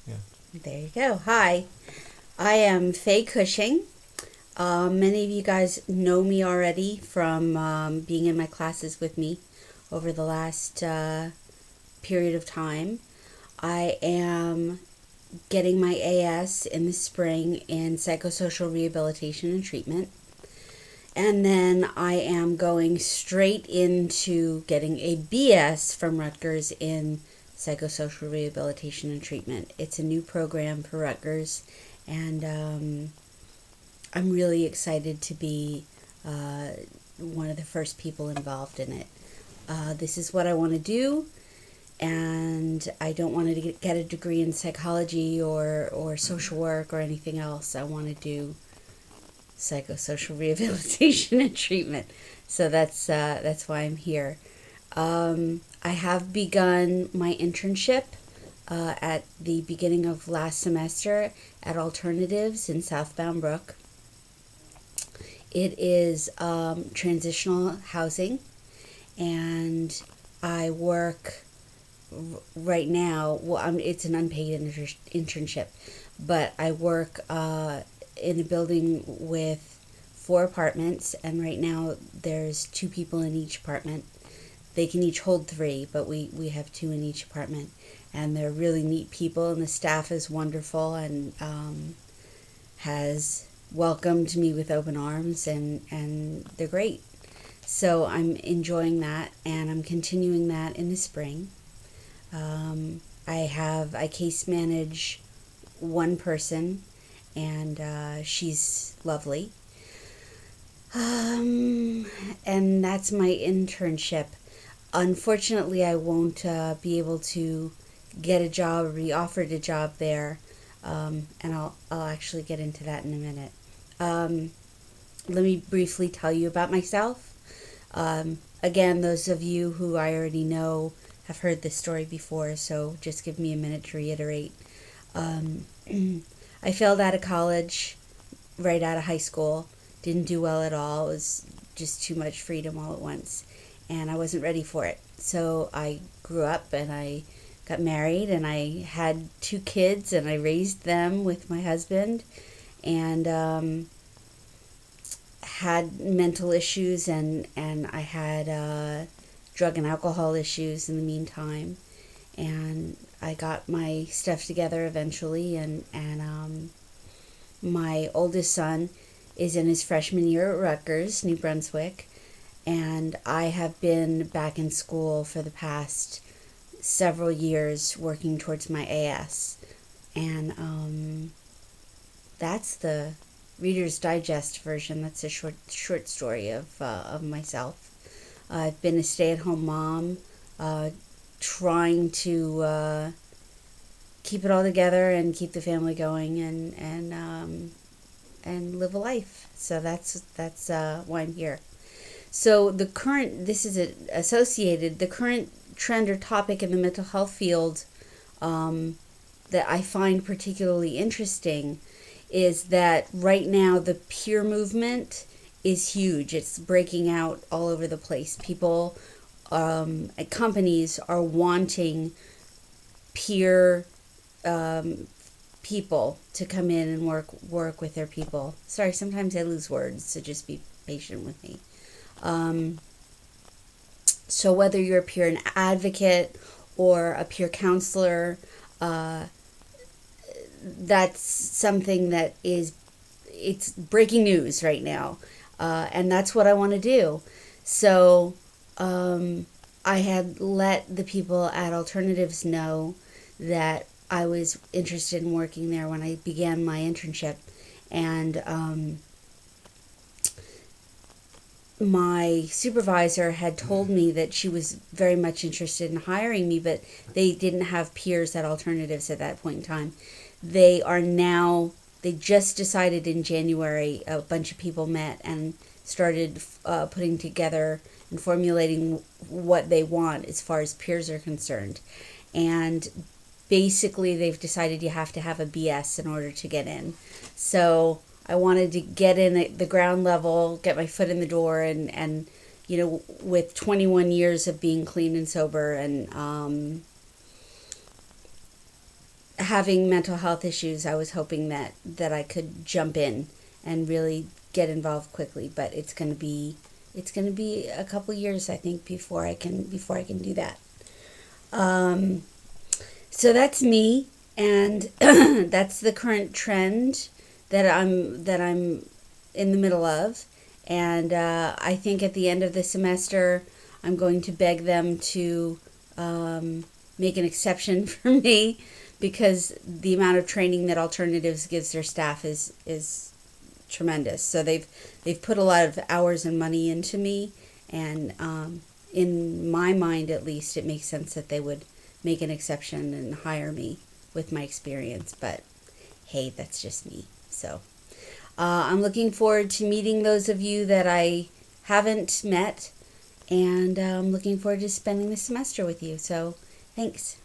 Yeah. There you go. Hi, I am Faye Cushing. Many of you guys know me already from being in my classes with me over the last period of time. I am getting my AS in the spring in psychosocial rehabilitation and treatment. And then I am going straight into getting a BS from Rutgers in psychosocial rehabilitation and treatment. It's a new program for Rutgers, and I'm really excited to be uh, one of the first people involved in it. This is what I want to do, and I don't want to get a degree in psychology or social work or anything else. I want to do psychosocial rehabilitation and treatment. So that's why I'm here. I have begun my internship at the beginning of last semester at Alternatives in Southbound Brook. It is transitional housing, and I work right now. Well, it's an unpaid internship, but I work in a building with four apartments, and right now there's two people in each apartment. They can each hold three, but we have two in each apartment, and they're really neat people, and the staff is wonderful and has welcomed me with open arms, and they're great. So I'm enjoying that, and I'm continuing that in the spring. I case manage one person, and she's lovely. Um, and that's my internship. Unfortunately, I won't be able to get a job or be offered a job there, and I'll actually get into that in a minute. Um, Let me briefly tell you about myself. Again, those of you who I already know have heard this story before, so just give me a minute to reiterate. Um, I failed out of college right out of high school. Didn't do well at all. It was just too much freedom all at once, and I wasn't ready for it. So I grew up and I got married and I had two kids and I raised them with my husband, and had mental issues, and I had drug and alcohol issues in the meantime. And I got my stuff together eventually, and my oldest son is in his freshman year at Rutgers, New Brunswick, and I have been back in school for the past several years working towards my AS. And that's the Reader's Digest version. That's a short story of myself. I've been a stay-at-home mom, trying to keep it all together and keep the family going, and live a life. So that's why I'm here. So the current this is associated the current trend or topic in the mental health field that I find particularly interesting is that right now the peer movement is huge. It's breaking out all over the place. People, companies are wanting peer people to come in and work with their people. Sorry, sometimes I lose words, so just be patient with me. Um, so whether you're a peer advocate or a peer counselor, uh, that's something that is it's breaking news right now, and that's what I want to do. So I had let the people at Alternatives know that I was interested in working there when I began my internship, and my supervisor had told me that she was very much interested in hiring me, but they didn't have peers at Alternatives at that point in time. They just decided in January, a bunch of people met and started putting together and formulating what they want as far as peers are concerned. And basically, they've decided you have to have a BS in order to get in. So I wanted to get in at the ground level, get my foot in the door, and with 21 years of being clean and sober, and having mental health issues, I was hoping that I could jump in and really get involved quickly. But it's going to be a couple years, I think, before I can do that. So that's me, and that's the current trend that I'm in the middle of. And I think at the end of the semester, I'm going to beg them to make an exception for me, because the amount of training that Alternatives gives their staff is tremendous. So they've put a lot of hours and money into me, and in my mind, at least, it makes sense that they would make an exception and hire me with my experience. But hey, that's just me. So I'm looking forward to meeting those of you that I haven't met, and I'm looking forward to spending the semester with you. So thanks.